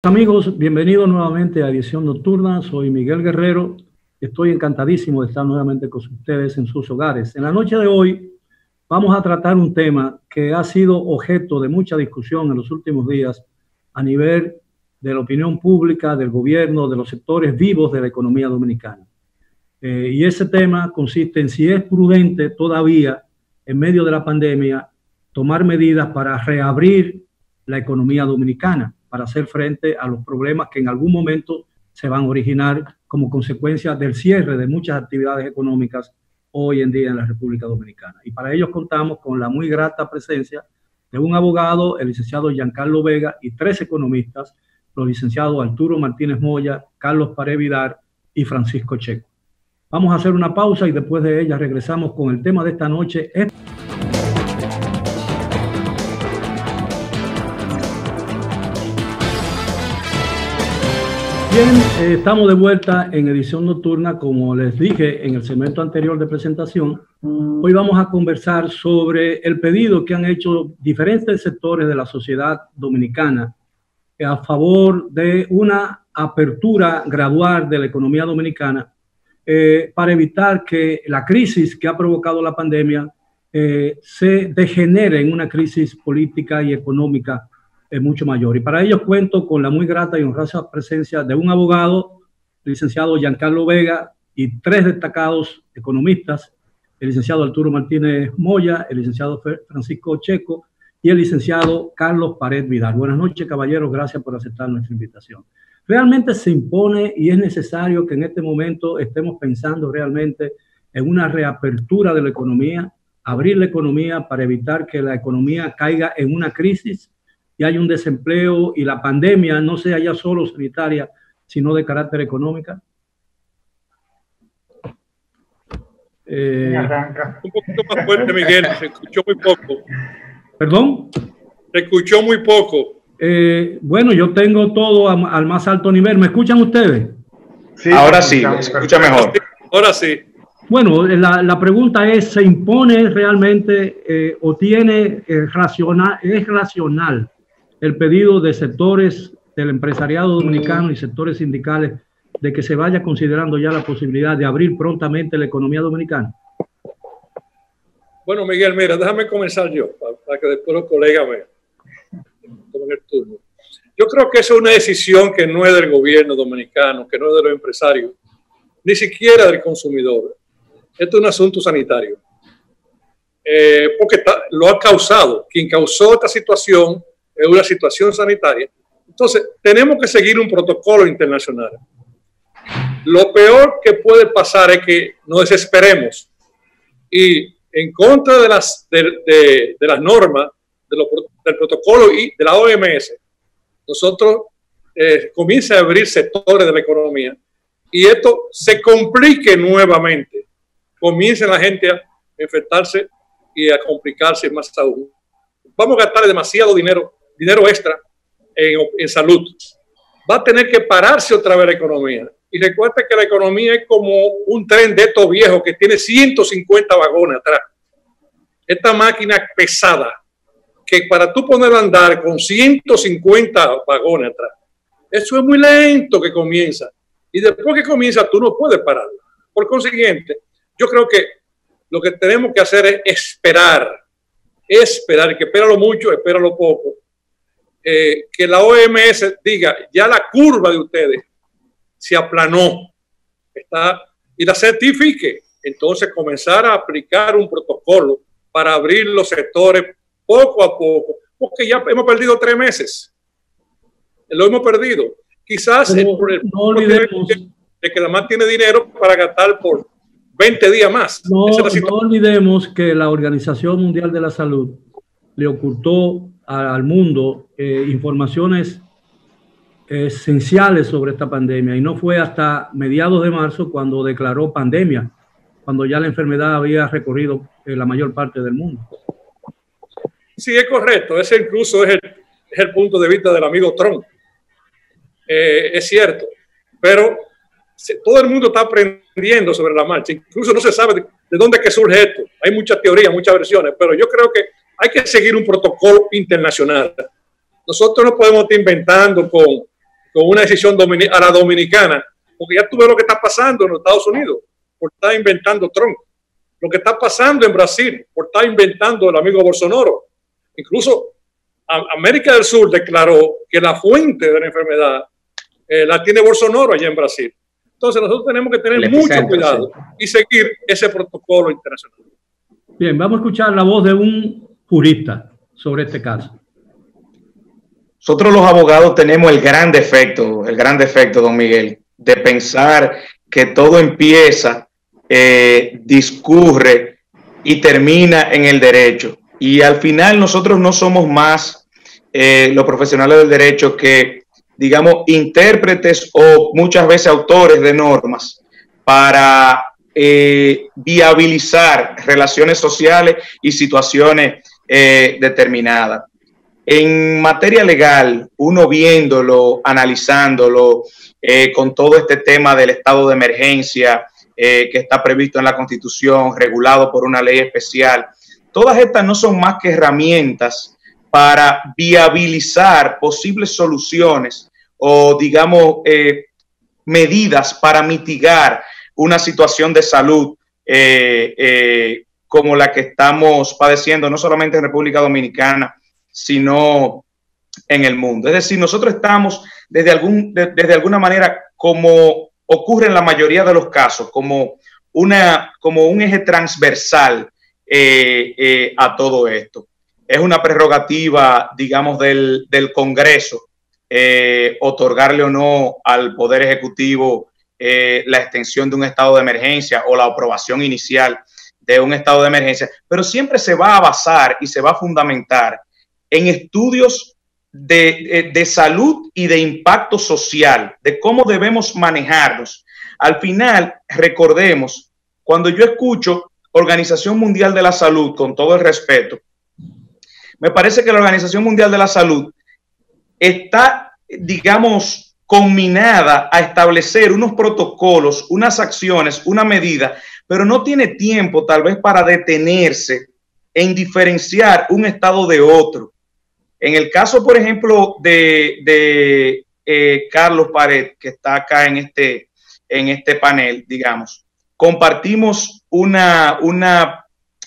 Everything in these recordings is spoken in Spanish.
Amigos, bienvenidos nuevamente a Edición Nocturna. Soy Miguel Guerrero. Estoy encantadísimo de estar nuevamente con ustedes en sus hogares. En la noche de hoy vamos a tratar un tema que ha sido objeto de mucha discusión en los últimos días a nivel de la opinión pública, del gobierno, de los sectores vivos de la economía dominicana. Y ese tema consiste en si es prudente todavía, en medio de la pandemia, tomar medidas para reabrir la economía dominicana, para hacer frente a los problemas que en algún momento se van a originar como consecuencia del cierre de muchas actividades económicas hoy en día en la República Dominicana. Y para ello contamos con la muy grata presencia de un abogado, el licenciado Giancarlo Vega, y tres economistas, los licenciados Arturo Martínez Moya, Carlos Pared Vidal y Francisco Checo. Vamos a hacer una pausa y después de ella regresamos con el tema de esta noche. Bien, estamos de vuelta en Edición Nocturna. Como les dije en el segmento anterior de presentación, hoy vamos a conversar sobre el pedido que han hecho diferentes sectores de la sociedad dominicana a favor de una apertura gradual de la economía dominicana para evitar que la crisis que ha provocado la pandemia se degenere en una crisis política y económica mucho mayor. Y para ello cuento con la muy grata y honrosa presencia de un abogado, el licenciado Giancarlo Vega, y tres destacados economistas, el licenciado Arturo Martínez Moya, el licenciado Francisco Checo y el licenciado Carlos Pared Vidal. Buenas noches, caballeros, gracias por aceptar nuestra invitación. Realmente se impone y es necesario que en este momento estemos pensando realmente en una reapertura de la economía, abrir la economía para evitar que la economía caiga en una crisis y hay un desempleo y la pandemia no sea ya solo sanitaria, sino de carácter económica. Un poquito más fuerte, Miguel, se escuchó muy poco. ¿Perdón? Se escuchó muy poco. Bueno, yo tengo todo al más alto nivel. ¿Me escuchan ustedes? Sí, ahora sí, se escucha mejor. Ahora sí. Bueno, la pregunta es, ¿se impone realmente o tiene es racional el pedido de sectores del empresariado dominicano y sectores sindicales de que se vaya considerando ya la posibilidad de abrir prontamente la economía dominicana? Bueno, Miguel, mira, déjame comenzar yo, para que después los colegas me tomen el turno. Yo creo que eso es una decisión que no es del gobierno dominicano, que no es de los empresarios, ni siquiera del consumidor. Esto es un asunto sanitario. Porque lo ha causado. Quien causó esta situación es una situación sanitaria. Entonces, tenemos que seguir un protocolo internacional. Lo peor que puede pasar es que nos desesperemos y en contra de las normas del protocolo y de la OMS, nosotros comienza a abrir sectores de la economía y esto se complique nuevamente. Comienza la gente a infectarse y a complicarse más aún. Vamos a gastar demasiado dinero extra en salud. Va a tener que pararse otra vez la economía. Y recuerda que la economía es como un tren de estos viejos que tiene 150 vagones atrás. Esta máquina pesada, que para tú ponerla a andar con 150 vagones atrás, eso es muy lento que comienza. Y después que comienza, tú no puedes pararla. Por consiguiente, yo creo que lo que tenemos que hacer es esperar, que espéralo mucho, espéralo poco. Que la OMS diga, ya la curva de ustedes se aplanó y la certifique. Entonces comenzar a aplicar un protocolo para abrir los sectores poco a poco, porque ya hemos perdido 3 meses. Lo hemos perdido. Quizás no olvidemos de que además tiene dinero para gastar por 20 días más. No olvidemos que la Organización Mundial de la Salud le ocultó al mundo informaciones esenciales sobre esta pandemia y no fue hasta mediados de marzo cuando declaró pandemia, cuando ya la enfermedad había recorrido la mayor parte del mundo. Sí, es correcto. Ese incluso es el punto de vista del amigo Trump. Es cierto, pero todo el mundo está aprendiendo sobre la marcha. Incluso no se sabe de dónde es que surge esto. Hay muchas teorías, muchas versiones, pero yo creo que hay que seguir un protocolo internacional. Nosotros no podemos estar inventando con con una decisión a la dominicana, porque ya tú ves lo que está pasando en los Estados Unidos por estar inventando Trump, lo que está pasando en Brasil por estar inventando el amigo Bolsonaro. Incluso América del Sur declaró que la fuente de la enfermedad la tiene Bolsonaro allá en Brasil. Entonces nosotros tenemos que tener mucho cuidado y seguir ese protocolo internacional. Bien, vamos a escuchar la voz de un jurista sobre este caso. Nosotros los abogados tenemos el gran defecto, don Miguel, de pensar que todo empieza, discurre y termina en el derecho. Y al final nosotros no somos más los profesionales del derecho que, digamos, intérpretes o muchas veces autores de normas para viabilizar relaciones sociales y situaciones determinadas. En materia legal, uno viéndolo, analizándolo, con todo este tema del estado de emergencia que está previsto en la Constitución, regulado por una ley especial, todas estas no son más que herramientas para viabilizar posibles soluciones o, digamos, medidas para mitigar una situación de salud como la que estamos padeciendo, no solamente en República Dominicana, sino en el mundo. Es decir, nosotros estamos desde alguna manera, como ocurre en la mayoría de los casos, como un eje transversal a todo esto. Es una prerrogativa, digamos, del Congreso otorgarle o no al Poder Ejecutivo la extensión de un estado de emergencia o la aprobación inicial de un estado de emergencia, pero siempre se va a basar y se va a fundamentar en estudios de salud y de impacto social, de cómo debemos manejarnos. Al final, recordemos, cuando yo escucho Organización Mundial de la Salud, con todo el respeto, me parece que la Organización Mundial de la Salud está, digamos, combinada a establecer unos protocolos, unas acciones, una medida, pero no tiene tiempo tal vez para detenerse en diferenciar un estado de otro. En el caso, por ejemplo, de Carlos Pared, que está acá en este panel, digamos, compartimos una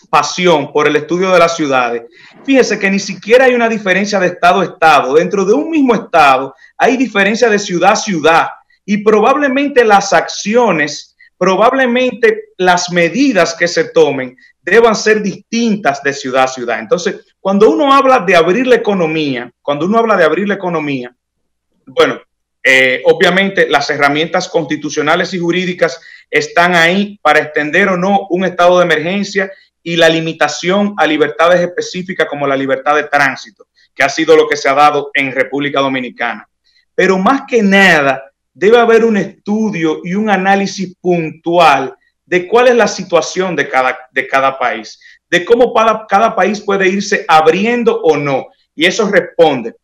pasión por el estudio de las ciudades. Fíjese que ni siquiera hay una diferencia de estado a estado. Dentro de un mismo estado hay diferencia de ciudad a ciudad y probablemente las acciones, probablemente las medidas que se tomen deban ser distintas de ciudad a ciudad. Entonces, cuando uno habla de abrir la economía, bueno, obviamente las herramientas constitucionales y jurídicas están ahí para extender o no un estado de emergencia y la limitación a libertades específicas como la libertad de tránsito, que ha sido lo que se ha dado en República Dominicana. Pero más que nada, debe haber un estudio y un análisis puntual de cuál es la situación de cada país, de cómo cada país puede irse abriendo o no. Y eso responde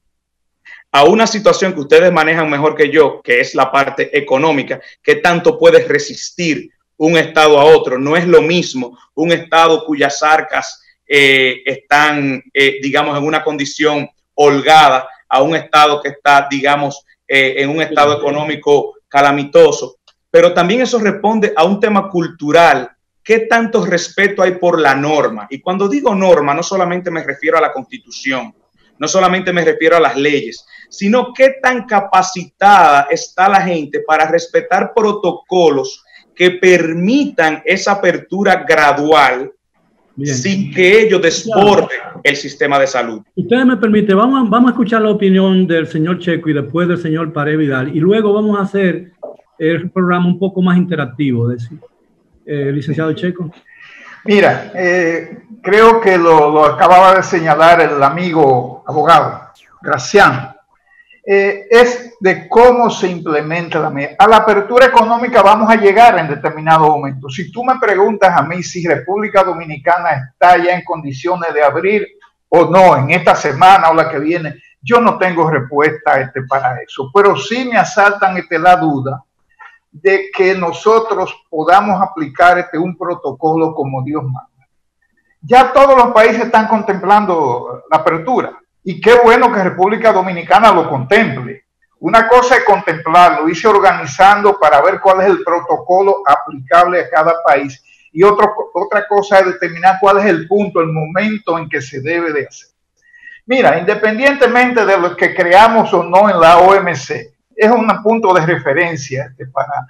a una situación que ustedes manejan mejor que yo, que es la parte económica, que tanto puede resistir un estado a otro. No es lo mismo un estado cuyas arcas están, digamos, en una condición holgada a un estado que está, digamos, en un estado económico calamitoso. Pero también eso responde a un tema cultural. ¿Qué tanto respeto hay por la norma? Y cuando digo norma, no solamente me refiero a la Constitución, no solamente me refiero a las leyes, sino qué tan capacitada está la gente para respetar protocolos que permitan esa apertura gradual. Bien, sin que ello desborde el sistema de salud. Ustedes me permiten, vamos a escuchar la opinión del señor Checo y después del señor Pared Vidal, y luego vamos a hacer el programa un poco más interactivo. Licenciado Checo. Mira, creo que lo acababa de señalar el amigo abogado Gracián. Es de cómo se implementa la medida. A la apertura económica vamos a llegar en determinado momento. Si tú me preguntas a mí si República Dominicana está ya en condiciones de abrir o no en esta semana o la que viene, yo no tengo respuesta para eso, pero sí me asaltan la duda de que nosotros podamos aplicar un protocolo como Dios manda. Ya todos los países están contemplando la apertura. Y qué bueno que República Dominicana lo contemple. Una cosa es contemplarlo, irse organizando para ver cuál es el protocolo aplicable a cada país. Y otra cosa es determinar cuál es el punto, el momento en que se debe de hacer. Mira, independientemente de lo que creamos o no en la OMC, es un punto de referencia para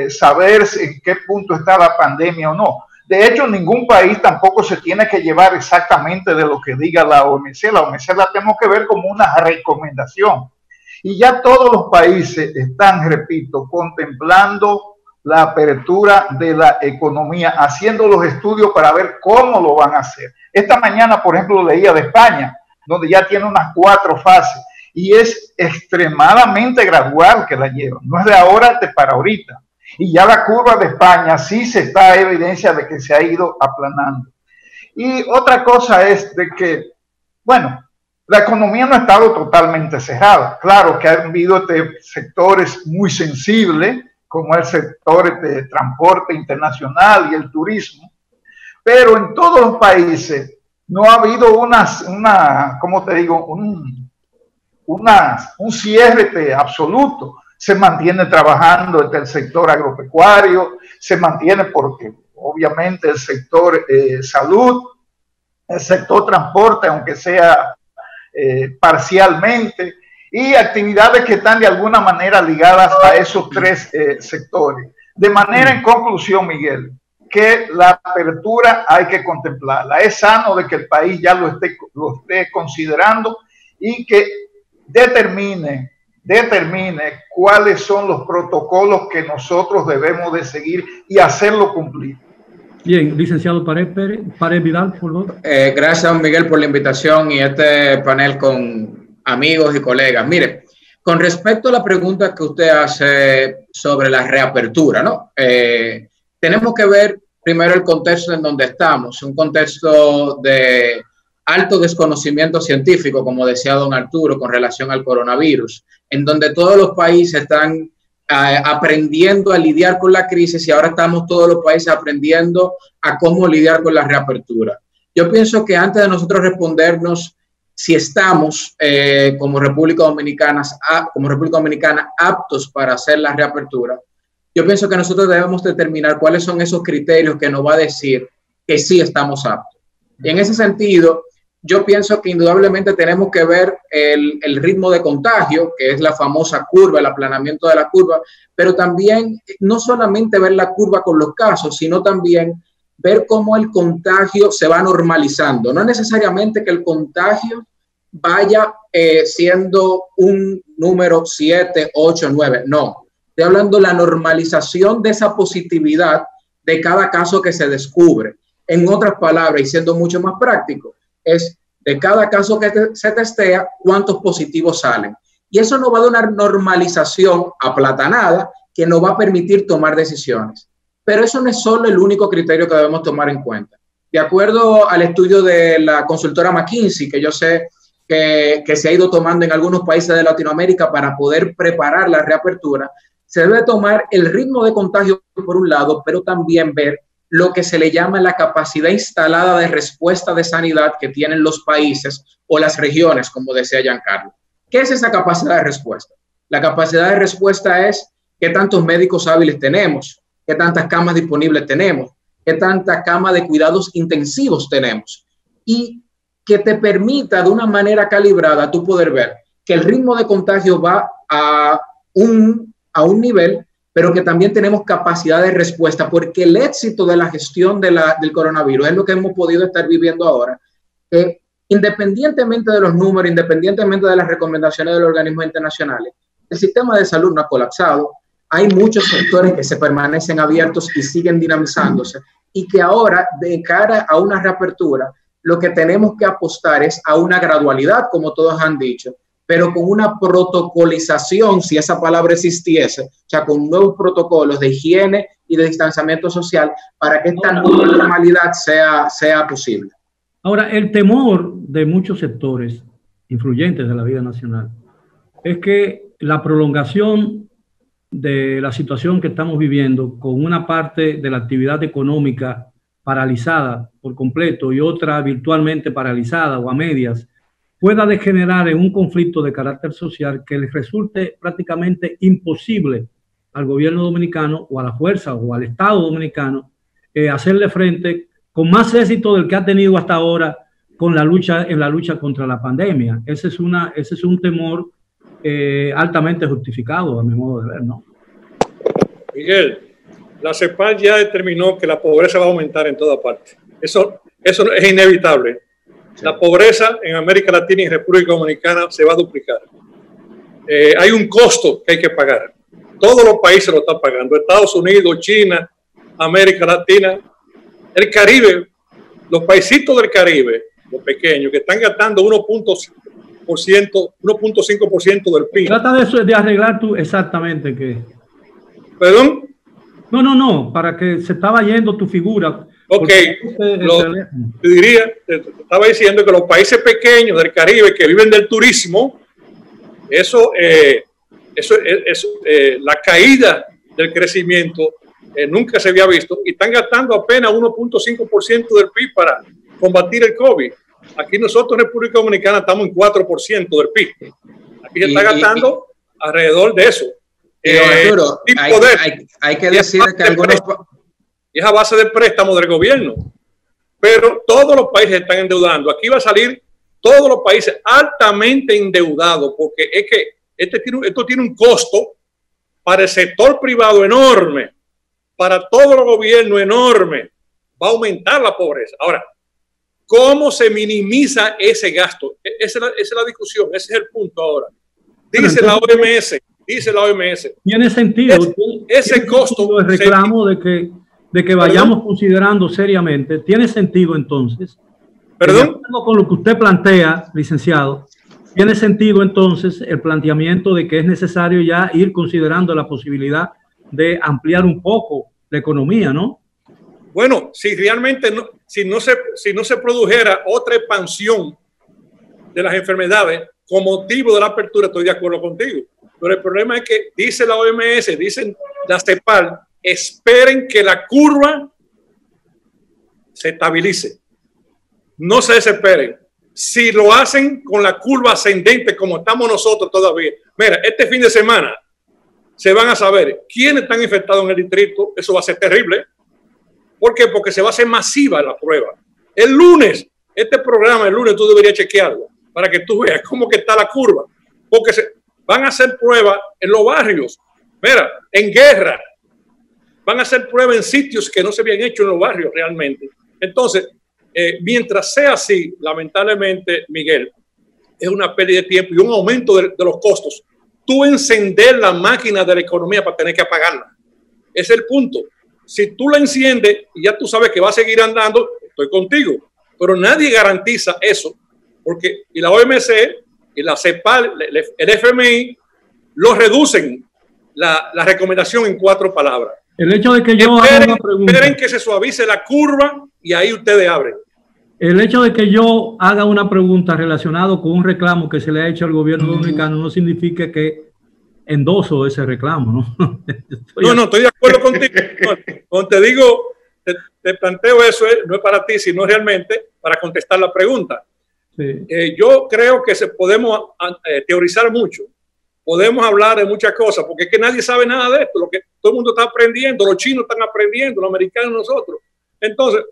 saber en qué punto está la pandemia o no. De hecho, ningún país tampoco se tiene que llevar exactamente de lo que diga la OMC. La OMC la tenemos que ver como una recomendación. Y ya todos los países están, repito, contemplando la apertura de la economía, haciendo los estudios para ver cómo lo van a hacer. Esta mañana, por ejemplo, leía de España, donde ya tiene unas 4 fases, y es extremadamente gradual que la llevan. No es de ahora para ahorita. Y ya la curva de España sí se está evidencia de que se ha ido aplanando. Y otra cosa es de que, bueno, la economía no ha estado totalmente cerrada. Claro que ha habido sectores muy sensibles, como el sector de transporte internacional y el turismo, pero en todos los países no ha habido ¿cómo te digo? Un cierre absoluto. Se mantiene trabajando el sector agropecuario, se mantiene porque obviamente el sector salud, el sector transporte, aunque sea parcialmente, y actividades que están de alguna manera ligadas a esos 3 sectores. De manera, en conclusión, Miguel, que la apertura hay que contemplarla. Es sano de que el país ya lo esté considerando y que determine cuáles son los protocolos que nosotros debemos de seguir y hacerlo cumplir. Bien, licenciado Pared Vidal, por favor. Gracias, Miguel, por la invitación y este panel con amigos y colegas. Mire, con respecto a la pregunta que usted hace sobre la reapertura, ¿no? Tenemos que ver primero el contexto en donde estamos, un contexto de alto desconocimiento científico, como decía don Arturo, con relación al coronavirus, en donde todos los países están aprendiendo a lidiar con la crisis y ahora estamos todos los países aprendiendo a cómo lidiar con la reapertura. Yo pienso que antes de nosotros respondernos si estamos como República Dominicana aptos para hacer la reapertura, yo pienso que nosotros debemos determinar cuáles son esos criterios que nos va a decir que sí estamos aptos. Y en ese sentido, yo pienso que indudablemente tenemos que ver el ritmo de contagio, que es la famosa curva, el aplanamiento de la curva, pero también no solamente ver la curva con los casos, sino también ver cómo el contagio se va normalizando. No es necesariamente que el contagio vaya siendo un número 7, 8, 9, no. Estoy hablando de la normalización de esa positividad de cada caso que se descubre. En otras palabras, y siendo mucho más práctico, es de cada caso que se testea, cuántos positivos salen. Y eso nos va a dar una normalización aplatanada que nos va a permitir tomar decisiones. Pero eso no es solo el único criterio que debemos tomar en cuenta. De acuerdo al estudio de la consultora McKinsey, que yo sé que se ha ido tomando en algunos países de Latinoamérica para poder preparar la reapertura, se debe tomar el ritmo de contagio por un lado, pero también ver lo que se le llama la capacidad instalada de respuesta de sanidad que tienen los países o las regiones, como decía Giancarlo. ¿Qué es esa capacidad de respuesta? La capacidad de respuesta es qué tantos médicos hábiles tenemos, qué tantas camas disponibles tenemos, qué tantas camas de cuidados intensivos tenemos, y que te permita de una manera calibrada tú poder ver que el ritmo de contagio va a un nivel, pero que también tenemos capacidad de respuesta, porque el éxito de la gestión del coronavirus es lo que hemos podido estar viviendo ahora. Independientemente de los números, independientemente de las recomendaciones de los organismos internacionales, el sistema de salud no ha colapsado. Hay muchos sectores que se permanecen abiertos y siguen dinamizándose, y que ahora, de cara a una reapertura, lo que tenemos que apostar es a una gradualidad, como todos han dicho, pero con una protocolización, si esa palabra existiese, o sea, con nuevos protocolos de higiene y de distanciamiento social para que esta nueva normalidad sea posible. Ahora, el temor de muchos sectores influyentes de la vida nacional es que la prolongación de la situación que estamos viviendo, con una parte de la actividad económica paralizada por completo y otra virtualmente paralizada o a medias, pueda degenerar en un conflicto de carácter social que les resulte prácticamente imposible al gobierno dominicano o a la fuerza o al Estado dominicano hacerle frente con más éxito del que ha tenido hasta ahora con la lucha contra la pandemia. Ese es un temor altamente justificado, a mi modo de ver, ¿no? Miguel, la CEPAL ya determinó que la pobreza va a aumentar en toda parte. Eso es inevitable. Sí. La pobreza en América Latina y República Dominicana se va a duplicar. Hay un costo que hay que pagar. Todos los países lo están pagando. Estados Unidos, China, América Latina, el Caribe, los paisitos del Caribe, los pequeños, que están gastando 1.5% del PIB. Trata de eso, de arreglar tú exactamente qué. ¿Perdón? No, para que se estaba yendo tu figura. Ok, te estaba diciendo que los países pequeños del Caribe que viven del turismo, la caída del crecimiento nunca se había visto y están gastando apenas 1.5% del PIB para combatir el COVID. Aquí nosotros en República Dominicana estamos en 4% del PIB. Aquí se está gastando alrededor de eso. Arturo, hay que decir que algunos... Y es a base de préstamos del gobierno. Pero todos los países están endeudando. Aquí va a salir todos los países altamente endeudados porque es que esto tiene un costo para el sector privado enorme, para todo el gobierno enorme. Va a aumentar la pobreza. Ahora, ¿cómo se minimiza ese gasto? Esa es la discusión, ese es el punto ahora. Dice la OMS. Tiene sentido. Ese costo. El reclamo de que vayamos considerando seriamente. Tiene sentido entonces. ¿Perdón? Con lo que usted plantea, licenciado, tiene sentido entonces el planteamiento de que es necesario ya ir considerando la posibilidad de ampliar un poco la economía, ¿no? Bueno, si realmente si no se produjera otra expansión de las enfermedades con motivo de la apertura, estoy de acuerdo contigo. Pero el problema es que dice la OMS, dicen la CEPAL, esperen que la curva se estabilice. No se desesperen. Si lo hacen con la curva ascendente como estamos nosotros todavía, mira, este fin de semana se van a saber quiénes están infectados en el distrito. Eso va a ser terrible. ¿Por qué? Porque se va a hacer masiva la prueba. El lunes, este programa, el lunes tú deberías chequearlo para que tú veas cómo que está la curva. Porque van a hacer pruebas en los barrios. Mira, en Guerra. Van a hacer pruebas en sitios que no se habían hecho en los barrios realmente. Entonces, mientras sea así, lamentablemente, Miguel, es una pérdida de tiempo y un aumento de los costos. Tú encender la máquina de la economía para tener que apagarla. Ese es el punto. Si tú la enciendes y ya tú sabes que va a seguir andando, estoy contigo. Pero nadie garantiza eso, porque y la OMC y la CEPAL, el FMI, lo reducen la recomendación en 4 palabras. El hecho de que yo haga una pregunta. Esperen que se suavice la curva y ahí ustedes abren. El hecho de que yo haga una pregunta relacionada con un reclamo que se le ha hecho al gobierno dominicano no significa que endoso ese reclamo, ¿no? Estoy de acuerdo contigo. Cuando te digo, te planteo eso, no es para ti, sino realmente para contestar la pregunta. Sí. Yo creo que podemos teorizar mucho. Podemos hablar de muchas cosas, porque es que nadie sabe nada de esto. Lo que todo el mundo está aprendiendo, los chinos están aprendiendo, los americanos, nosotros. Entonces,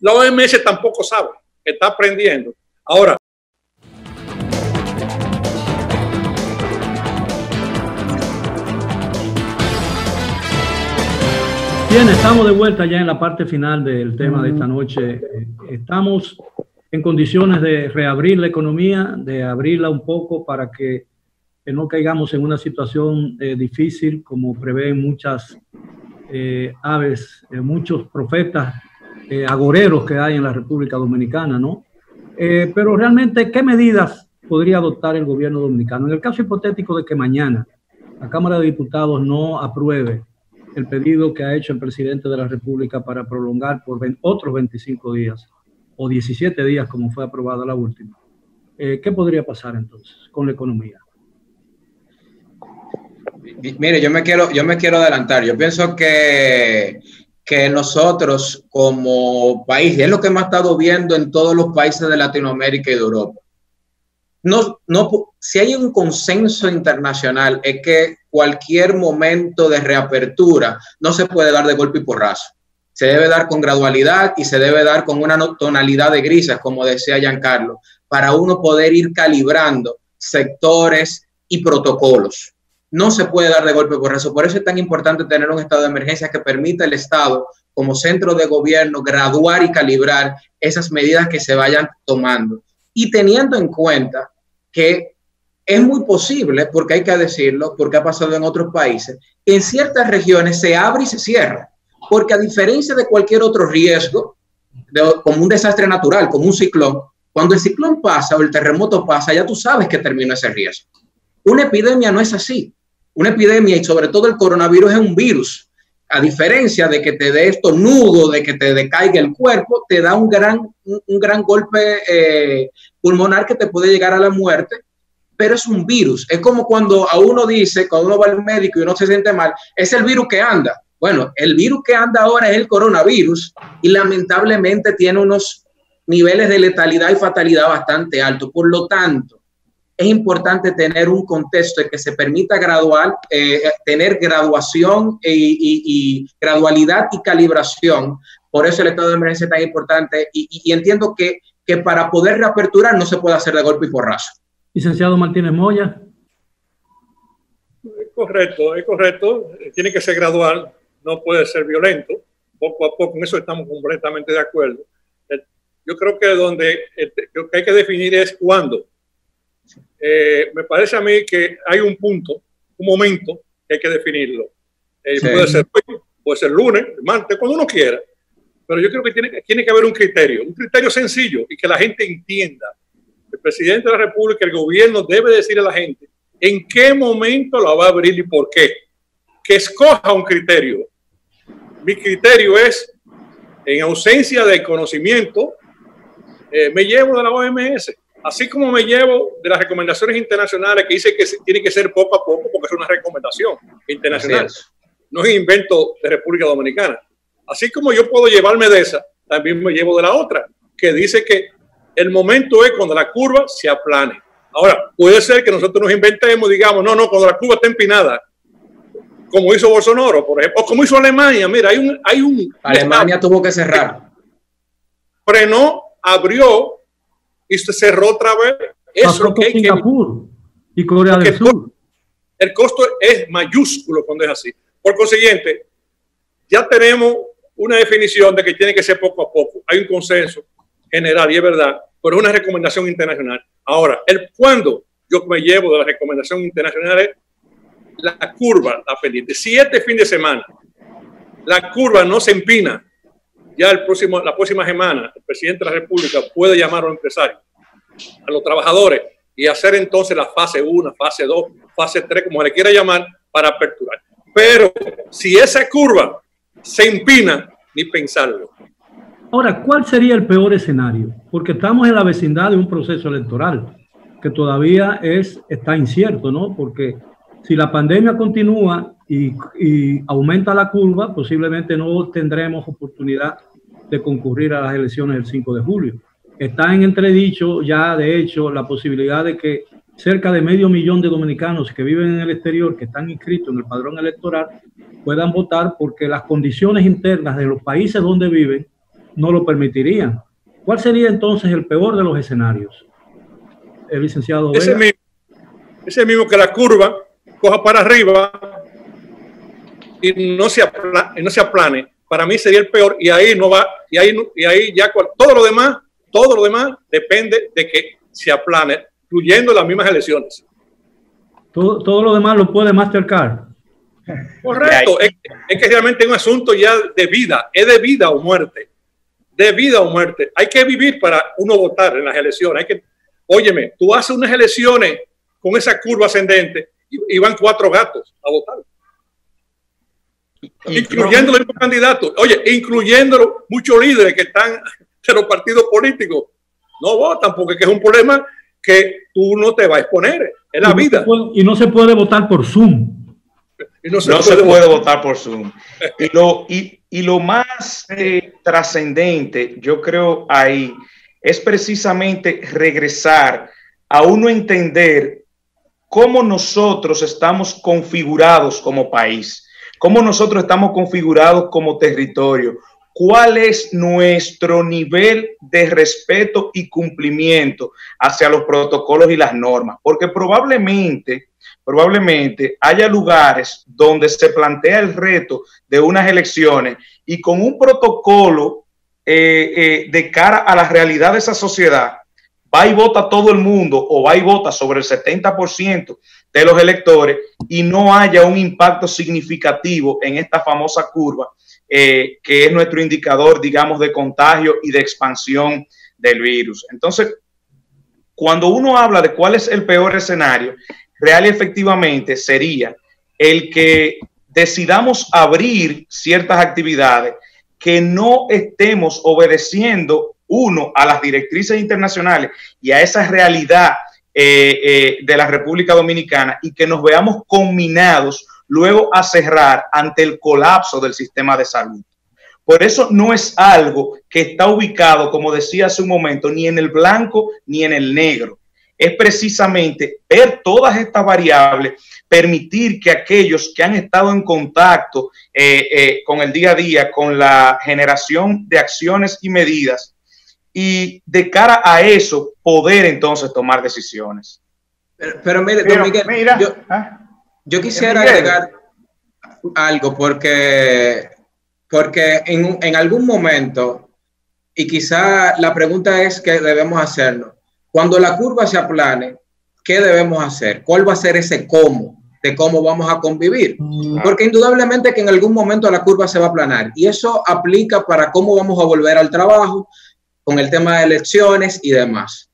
la OMS tampoco sabe, está aprendiendo. Ahora, bien, estamos de vuelta ya en la parte final del tema de esta noche. Estamos en condiciones de reabrir la economía, de abrirla un poco para que no caigamos en una situación difícil como prevén muchas aves, muchos profetas agoreros que hay en la República Dominicana, ¿no? Pero realmente, ¿qué medidas podría adoptar el gobierno dominicano? En el caso hipotético de que mañana la Cámara de Diputados no apruebe el pedido que ha hecho el presidente de la República para prolongar por otros 25 días o 17 días como fue aprobada la última, ¿qué podría pasar entonces con la economía? Mire, yo me quiero adelantar. Yo pienso que nosotros como país, es lo que hemos estado viendo en todos los países de Latinoamérica y de Europa, si hay un consenso internacional es que cualquier momento de reapertura no se puede dar de golpe y porrazo. Se debe dar con gradualidad y se debe dar con una tonalidad de grises, como decía Giancarlo, para uno poder ir calibrando sectores y protocolos. No se puede dar de golpe y porrazo. Por eso es tan importante tener un estado de emergencia que permita al Estado, como centro de gobierno, graduar y calibrar esas medidas que se vayan tomando. Y teniendo en cuenta que es muy posible, porque hay que decirlo, porque ha pasado en otros países, que en ciertas regiones se abre y se cierra, porque a diferencia de cualquier otro riesgo, como un desastre natural, como un ciclón, cuando el ciclón pasa o el terremoto pasa, ya tú sabes que terminó ese riesgo. Una epidemia no es así. Una epidemia, y sobre todo el coronavirus, es un virus. A diferencia de que te dé estornudo, de que te decaiga el cuerpo, te da un gran golpe pulmonar que te puede llegar a la muerte, pero es un virus. Es como cuando a uno dice, cuando uno va al médico y uno se siente mal, es el virus que anda. Bueno, el virus que anda ahora es el coronavirus y lamentablemente tiene unos niveles de letalidad y fatalidad bastante altos. Por lo tanto, es importante tener un contexto que se permita tener graduación y gradualidad y calibración. Por eso el estado de emergencia es tan importante y entiendo que para poder reaperturar no se puede hacer de golpe y porrazo. Licenciado Martínez Moya. Es correcto. Tiene que ser gradual, no puede ser violento. Poco a poco, en eso estamos completamente de acuerdo. Yo creo que lo que hay que definir es cuándo. Me parece a mí que hay un momento que hay que definirlo. Sí. Puede ser hoy, puede ser lunes, martes, cuando uno quiera. Pero yo creo que tiene que haber un criterio sencillo y que la gente entienda. El presidente de la República, el gobierno debe decirle a la gente en qué momento la va a abrir y por qué. Que escoja un criterio. Mi criterio es, en ausencia de conocimiento, me llevo de la OMS. Así como me llevo de las recomendaciones internacionales que dice que tiene que ser poco a poco, porque es una recomendación internacional, no es un invento de República Dominicana. Así como yo puedo llevarme de esa, también me llevo de la otra, que dice que el momento es cuando la curva se aplane. Ahora, puede ser que nosotros nos inventemos y digamos, no, cuando la curva está empinada, como hizo Bolsonaro, por ejemplo, o como hizo Alemania. Mira, Alemania tuvo que cerrar. Frenó, abrió, y se cerró otra vez. Eso que Singapur y Corea del Sur. El costo es mayúsculo cuando es así. Por consiguiente, ya tenemos una definición de que tiene que ser poco a poco. Hay un consenso general y es verdad, pero es una recomendación internacional. Ahora, cuando yo me llevo de la recomendación internacional es la curva, la pendiente. Si este fin de semana la curva no se empina, ya la próxima semana el presidente de la República puede llamar a los empresarios, a los trabajadores y hacer entonces la fase 1, fase 2, fase 3, como le quiera llamar, para aperturar. Pero si esa curva se empina, ni pensarlo. Ahora, ¿cuál sería el peor escenario? Porque estamos en la vecindad de un proceso electoral que todavía está incierto, ¿no? Porque si la pandemia continúa y aumenta la curva, posiblemente no tendremos oportunidad de concurrir a las elecciones del 5 de julio. Está en entredicho ya, de hecho, la posibilidad de que cerca de 500.000 de dominicanos que viven en el exterior, que están inscritos en el padrón electoral, puedan votar porque las condiciones internas de los países donde viven no lo permitirían. ¿Cuál sería entonces el peor de los escenarios? El licenciado Vega. Ese mismo que la curva coja para arriba y no se aplane. Para mí sería el peor y ahí no va, y ahí ya todo lo demás depende de que se aplane, incluyendo las mismas elecciones. Todo lo demás lo puede Mastercard. Correcto, es que realmente es un asunto ya de vida, es de vida o muerte. De vida o muerte. Hay que vivir para uno votar en las elecciones. Óyeme, tú haces unas elecciones con esa curva ascendente y van 4 gatos a votar. Incluyendo los candidatos. Oye, incluyendo muchos líderes que están de los partidos políticos. No votan porque es un problema que tú no te vas a exponer. Es la vida. Y no se puede votar por Zoom. No se puede votar por Zoom. Y lo más trascendente, yo creo, ahí es precisamente regresar a uno entender cómo nosotros estamos configurados como país, cómo nosotros estamos configurados como territorio, cuál es nuestro nivel de respeto y cumplimiento hacia los protocolos y las normas, porque probablemente haya lugares donde se plantea el reto de unas elecciones y con un protocolo de cara a la realidad de esa sociedad, va y vota todo el mundo o va y vota sobre el 70% de los electores y no haya un impacto significativo en esta famosa curva que es nuestro indicador, digamos, de contagio y de expansión del virus. Entonces, cuando uno habla de cuál es el peor escenario, real y efectivamente sería el que decidamos abrir ciertas actividades que no estemos obedeciendo, uno, a las directrices internacionales y a esa realidad de la República Dominicana, y que nos veamos combinados luego a cerrar ante el colapso del sistema de salud. Por eso no es algo que está ubicado, como decía hace un momento, ni en el blanco ni en el negro. Es precisamente ver todas estas variables, permitir que aquellos que han estado en contacto con el día a día, con la generación de acciones y medidas, y de cara a eso poder entonces tomar decisiones. Pero mire, don Miguel, yo quisiera agregar algo porque en algún momento, y quizá la pregunta es qué debemos hacernos. Cuando la curva se aplane, ¿qué debemos hacer? ¿Cuál va a ser ese cómo? De cómo vamos a convivir. Porque indudablemente que en algún momento la curva se va a aplanar. Y eso aplica para cómo vamos a volver al trabajo, con el tema de elecciones y demás.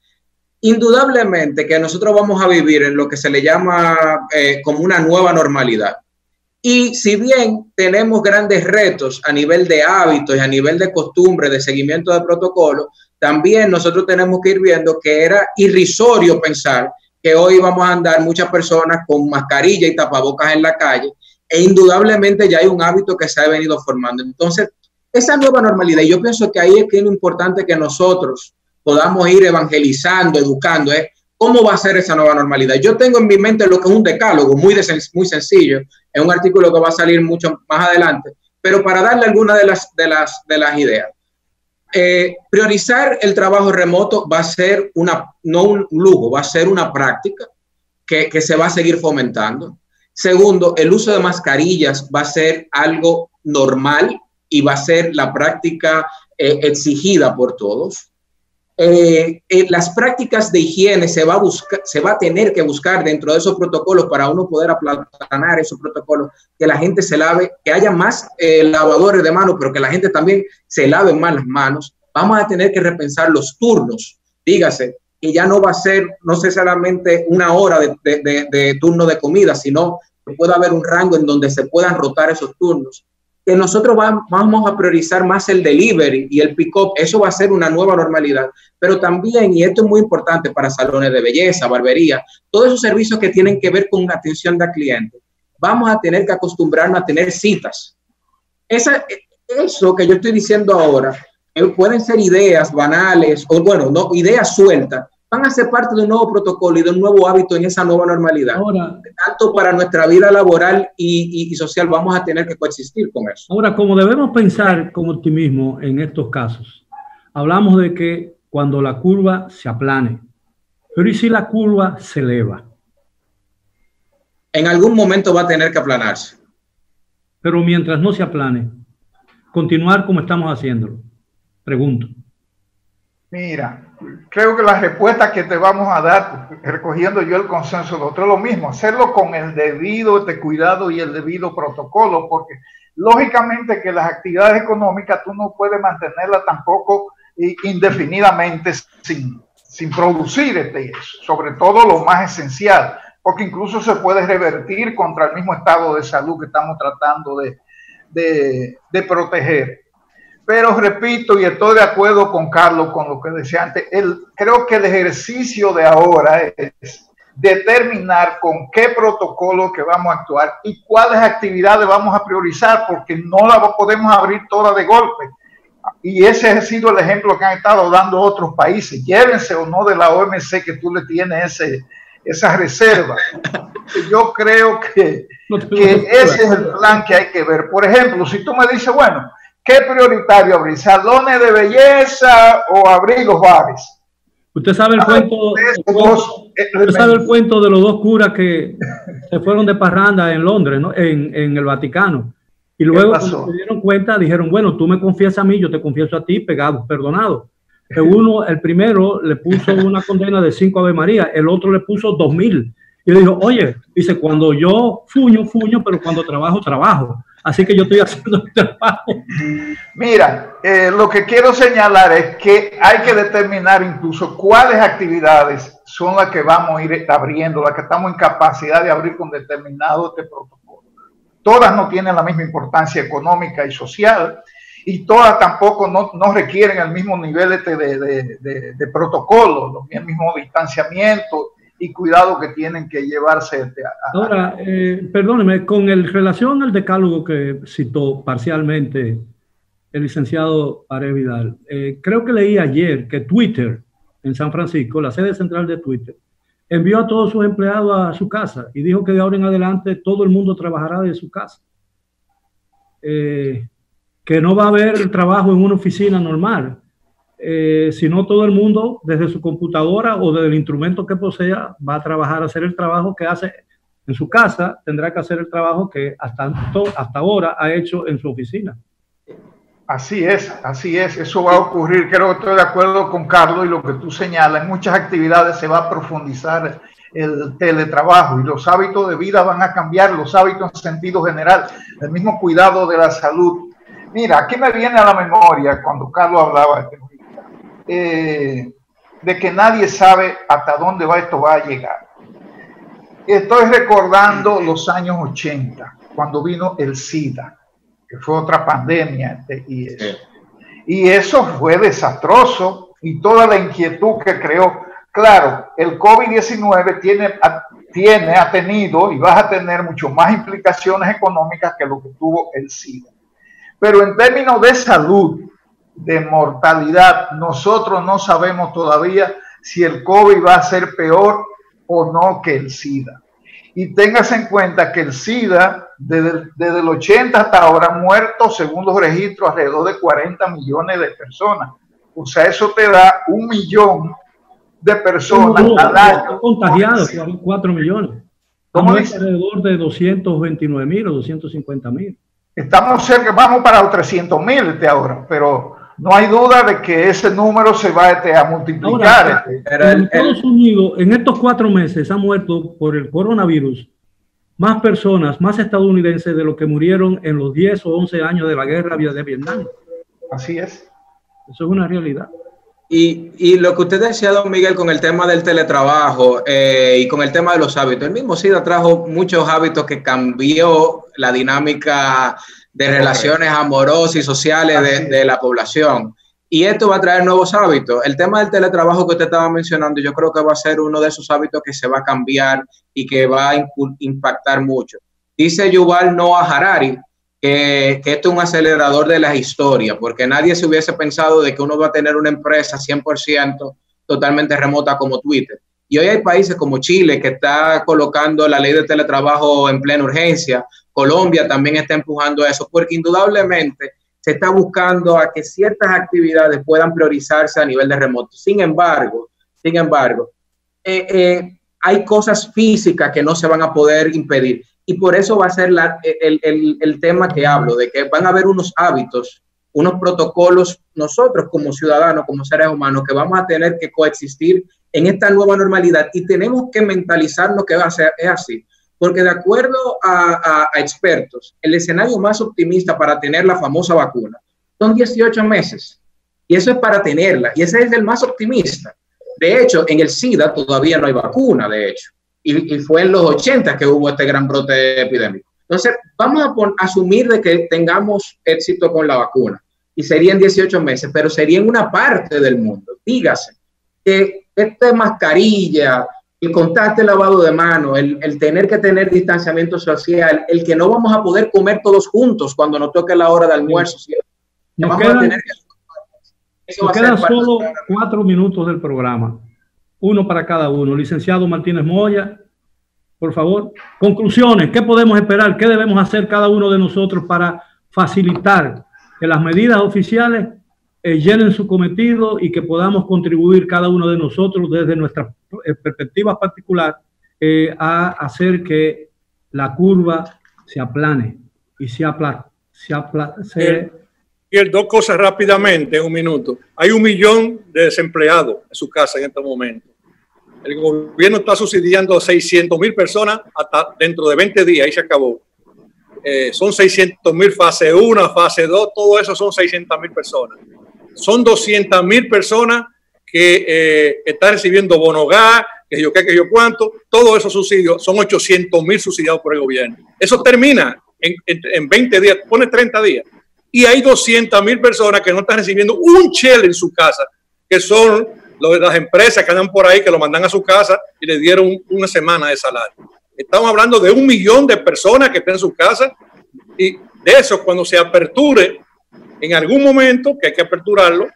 Indudablemente que nosotros vamos a vivir en lo que se le llama como una nueva normalidad. Y si bien tenemos grandes retos a nivel de hábitos y a nivel de costumbre, de seguimiento de protocolo, también nosotros tenemos que ir viendo que era irrisorio pensar que hoy vamos a andar muchas personas con mascarilla y tapabocas en la calle, e indudablemente ya hay un hábito que se ha venido formando. Entonces, esa nueva normalidad, y yo pienso que ahí es que es lo importante que nosotros podamos ir evangelizando, educando, es cómo va a ser esa nueva normalidad. Yo tengo en mi mente lo que es un decálogo muy sencillo, es un artículo que va a salir mucho más adelante, pero para darle alguna de las ideas. Priorizar el trabajo remoto va a ser no un lujo, va a ser una práctica que se va a seguir fomentando. Segundo, el uso de mascarillas va a ser algo normal y va a ser la práctica exigida por todos. Las prácticas de higiene se va a tener que buscar dentro de esos protocolos para uno poder aplanar esos protocolos, que la gente se lave, que haya más lavadores de manos, pero que la gente también se lave más las manos. Vamos a tener que repensar los turnos, dígase, que ya no va a ser, no solamente una hora de turno de comida, sino que pueda haber un rango en donde se puedan rotar esos turnos. Que nosotros vamos a priorizar más el delivery y el pick-up, eso va a ser una nueva normalidad, pero también, y esto es muy importante para salones de belleza, barbería, todos esos servicios que tienen que ver con atención de clientes, vamos a tener que acostumbrarnos a tener citas. Eso que yo estoy diciendo ahora, pueden ser ideas banales, o bueno, no, ideas sueltas, van a ser parte de un nuevo protocolo y de un nuevo hábito en esa nueva normalidad. Ahora, tanto para nuestra vida laboral y social vamos a tener que coexistir con eso. Ahora, como debemos pensar con optimismo en estos casos, hablamos de que cuando la curva se aplane, pero ¿y si la curva se eleva? En algún momento va a tener que aplanarse. Pero mientras no se aplane, continuar como estamos haciéndolo. Pregunto. Mira, creo que la respuesta que te vamos a dar, recogiendo yo el consenso de otro, es lo mismo, hacerlo con el debido cuidado y el debido protocolo, porque lógicamente que las actividades económicas tú no puedes mantenerlas tampoco indefinidamente sin producir sobre todo lo más esencial, porque incluso se puede revertir contra el mismo estado de salud que estamos tratando de proteger. Pero repito, y estoy de acuerdo con Carlos con lo que decía antes, creo que el ejercicio de ahora es determinar con qué protocolo que vamos a actuar y cuáles actividades vamos a priorizar, porque no las podemos abrir todas de golpe. Y ese ha sido el ejemplo que han estado dando otros países. Llévense o no de la OMC que tú le tienes esa reserva. Yo creo que ese es el plan que hay que ver. Por ejemplo, si tú me dices, bueno, ¿qué prioritario abrir? ¿Salones de belleza o abrir los bares? Usted sabe el cuento de los dos curas que se fueron de parranda en Londres, ¿no? En el Vaticano. Y luego, cuando se dieron cuenta, dijeron, bueno, tú me confiesas a mí, yo te confieso a ti, pegados, perdonados. El primero le puso una condena de 5 Ave María, el otro le puso 2000. Y le dijo, oye, dice, cuando yo fuño, pero cuando trabajo, trabajo. Así que yo estoy haciendo el trabajo. Mira, lo que quiero señalar es que hay que determinar incluso cuáles actividades son las que vamos a ir abriendo, las que estamos en capacidad de abrir con determinado protocolo. Todas no tienen la misma importancia económica y social, y todas tampoco no requieren el mismo nivel de protocolo, el mismo distanciamiento y cuidado que tienen que llevarse. Ahora, perdóneme, con relación al decálogo que citó parcialmente el licenciado Pared Vidal, creo que leí ayer que Twitter en San Francisco, la sede central de Twitter, envió a todos sus empleados a su casa y dijo que de ahora en adelante todo el mundo trabajará desde su casa. Que no va a haber trabajo en una oficina normal, sino todo el mundo desde su computadora o desde el instrumento que posea va a trabajar, a hacer el trabajo que hace en su casa, tendrá que hacer el trabajo que hasta ahora ha hecho en su oficina. Así es, eso va a ocurrir. Creo que estoy de acuerdo con Carlos y lo que tú señalas. En muchas actividades se va a profundizar el teletrabajo y los hábitos de vida van a cambiar, los hábitos en sentido general, el mismo cuidado de la salud. Mira, aquí me viene a la memoria cuando Carlos hablaba de que nadie sabe hasta dónde esto va a llegar. Estoy recordando los años 80, cuando vino el SIDA, que fue otra pandemia, y eso fue desastroso, y toda la inquietud que creó. Claro, el COVID-19 ha tenido y va a tener mucho más implicaciones económicas que lo que tuvo el SIDA. Pero en términos de salud, de mortalidad, nosotros no sabemos todavía si el COVID va a ser peor o no que el SIDA. Y téngase en cuenta que el SIDA, desde el 80 hasta ahora, han muerto, según los registros, alrededor de 40 millones de personas. O sea, eso te da 1 millón de personas al año. Contagiados, 4 millones. ¿Cómo dice? Alrededor de 229.000 o 250.000. Estamos cerca, vamos para los 300.000 ahora, pero no hay duda de que ese número se va a multiplicar. Ahora, en Estados Unidos, en estos 4 meses, han muerto por el coronavirus más personas, más estadounidenses de lo que murieron en los 10 o 11 años de la guerra de Vietnam. Así es. Eso es una realidad. Y lo que usted decía, don Miguel, con el tema del teletrabajo y con el tema de los hábitos, el mismo SIDA trajo muchos hábitos que cambió la dinámica de relaciones amorosas y sociales de la población. Y esto va a traer nuevos hábitos. El tema del teletrabajo que usted estaba mencionando, yo creo que va a ser uno de esos hábitos que se va a cambiar y que va a impactar mucho. Dice Yuval Noah Harari que esto es un acelerador de la historia, porque nadie se hubiese pensado de que uno va a tener una empresa 100% totalmente remota como Twitter. Y hoy hay países como Chile que está colocando la ley de teletrabajo en plena urgencia. Colombia también está empujando eso, porque indudablemente se está buscando a que ciertas actividades puedan priorizarse a nivel de remoto. Sin embargo, hay cosas físicas que no se van a poder impedir. Y por eso va a ser el tema que hablo, de que van a haber unos hábitos, unos protocolos, nosotros como ciudadanos, como seres humanos, que vamos a tener que coexistir en esta nueva normalidad y tenemos que mentalizarnos que va a ser así. Porque de acuerdo a expertos, el escenario más optimista para tener la famosa vacuna son 18 meses. Y eso es para tenerla. Y ese es el más optimista. De hecho, en el SIDA todavía no hay vacuna, de hecho. Y fue en los 80 que hubo este gran brote epidémico. Entonces, vamos a asumir de que tengamos éxito con la vacuna. Y serían 18 meses, pero sería en una parte del mundo. Dígase que esta mascarilla, el contacto, el lavado de manos, el tener que tener distanciamiento social, el que no vamos a poder comer todos juntos cuando nos toque la hora de almuerzo. ¿Sí? Nos quedan solo 4 minutos del programa, uno para cada uno. Licenciado Martínez Moya, por favor, conclusiones, ¿qué podemos esperar? ¿Qué debemos hacer cada uno de nosotros para facilitar que las medidas oficiales llenen su cometido y que podamos contribuir cada uno de nosotros desde nuestra perspectiva particular a hacer que la curva se aplane y Y dos cosas rápidamente, en un minuto. Hay 1 millón de desempleados en su casa en este momento. El gobierno está subsidiando a 600.000 personas hasta dentro de 20 días y se acabó. Son 600.000 fase 1, fase 2, todo eso son 600.000 personas. Son 200.000 personas que están recibiendo bono gas, que yo qué, que yo cuánto, todos esos subsidios, son 800.000 subsidiados por el gobierno. Eso termina en 20 días, pone 30 días. Y hay 200.000 personas que no están recibiendo un chel en su casa, que son las empresas que andan por ahí, que lo mandan a su casa y le dieron una semana de salario. Estamos hablando de 1 millón de personas que están en su casa, y de eso, cuando se aperture en algún momento, que hay que aperturarlo,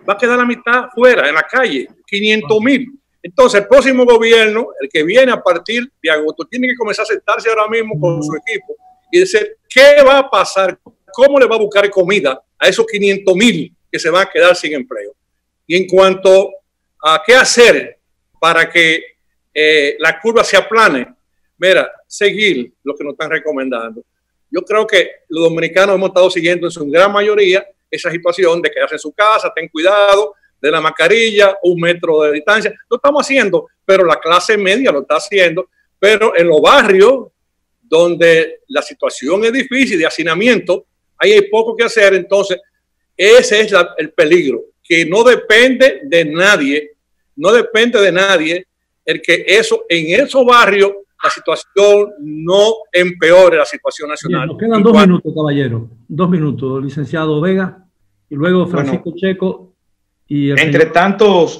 va a quedar la mitad fuera, en la calle, 500.000. Entonces, el próximo gobierno, el que viene a partir de agosto, tiene que comenzar a sentarse ahora mismo con su equipo y decir, ¿qué va a pasar? ¿Cómo le va a buscar comida a esos 500.000 que se van a quedar sin empleo? Y en cuanto a qué hacer para que la curva se aplane, mira, seguir lo que nos están recomendando. Yo creo que los dominicanos hemos estado siguiendo en su gran mayoría esa situación de quedarse en su casa, ten cuidado, de la mascarilla, 1 metro de distancia. Lo estamos haciendo, pero la clase media lo está haciendo. Pero en los barrios donde la situación es difícil de hacinamiento, ahí hay poco que hacer. Entonces, ese es el peligro, que no depende de nadie, el que en esos barrios la situación no empeore la situación nacional. Bien, nos quedan 2 minutos, caballero. 2 minutos, licenciado Vega, y luego Francisco Checo. Y entre tantos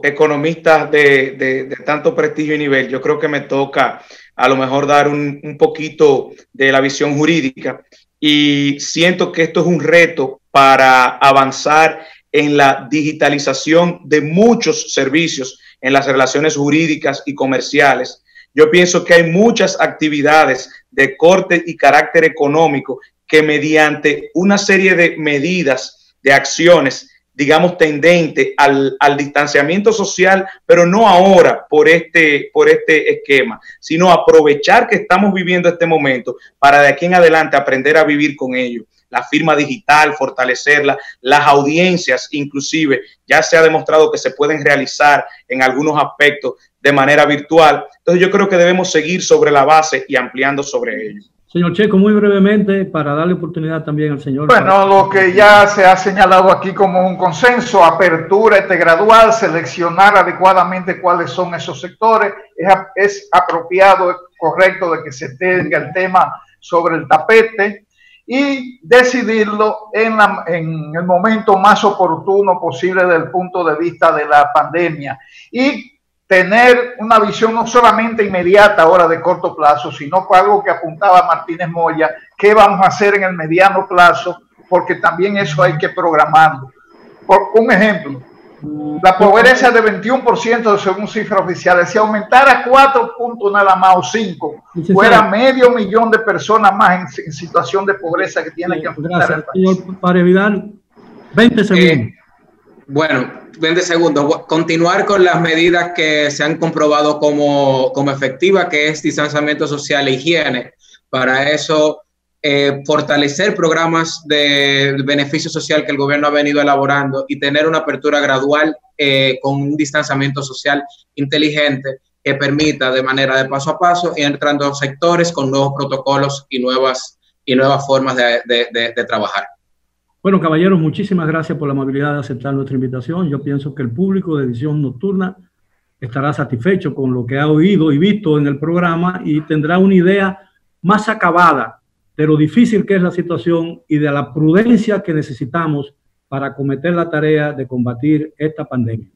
economistas de tanto prestigio y nivel, yo creo que me toca a lo mejor dar un poquito de la visión jurídica, y siento que esto es un reto para avanzar en la digitalización de muchos servicios en las relaciones jurídicas y comerciales. Yo pienso que hay muchas actividades de corte y carácter económico que, mediante una serie de medidas, de acciones, digamos, tendente al distanciamiento social, pero no ahora por este esquema, sino aprovechar que estamos viviendo este momento para de aquí en adelante aprender a vivir con ello. La firma digital, fortalecerla, las audiencias inclusive, ya se ha demostrado que se pueden realizar en algunos aspectos de manera virtual. Entonces yo creo que debemos seguir sobre la base y ampliando sobre ello. Señor Checo, muy brevemente, para darle oportunidad también al señor. Bueno, lo que ya se ha señalado aquí como un consenso, apertura gradual, seleccionar adecuadamente cuáles son esos sectores, es apropiado, es correcto de que se tenga el tema sobre el tapete y decidirlo en el momento más oportuno posible desde el punto de vista de la pandemia, y tener una visión no solamente inmediata ahora de corto plazo, sino con algo que apuntaba Martínez Moya, qué vamos a hacer en el mediano plazo, porque también eso hay que programarlo. Por un ejemplo, la pobreza de 21% según cifras oficiales, si aumentara 4 puntos nada más o 5, fuera 500.000 de personas más en situación de pobreza que tiene que enfrentar el país. Señor Parevidal, 20 segundos. Bueno, 20 segundos. Continuar con las medidas que se han comprobado como efectivas, que es distanciamiento social e higiene. Para eso, fortalecer programas de beneficio social que el gobierno ha venido elaborando y tener una apertura gradual con un distanciamiento social inteligente que permita de manera de paso a paso ir entrando sectores con nuevos protocolos y nuevas formas de trabajar. Bueno, caballeros, muchísimas gracias por la amabilidad de aceptar nuestra invitación. Yo pienso que el público de Edición Nocturna estará satisfecho con lo que ha oído y visto en el programa y tendrá una idea más acabada de lo difícil que es la situación y de la prudencia que necesitamos para acometer la tarea de combatir esta pandemia.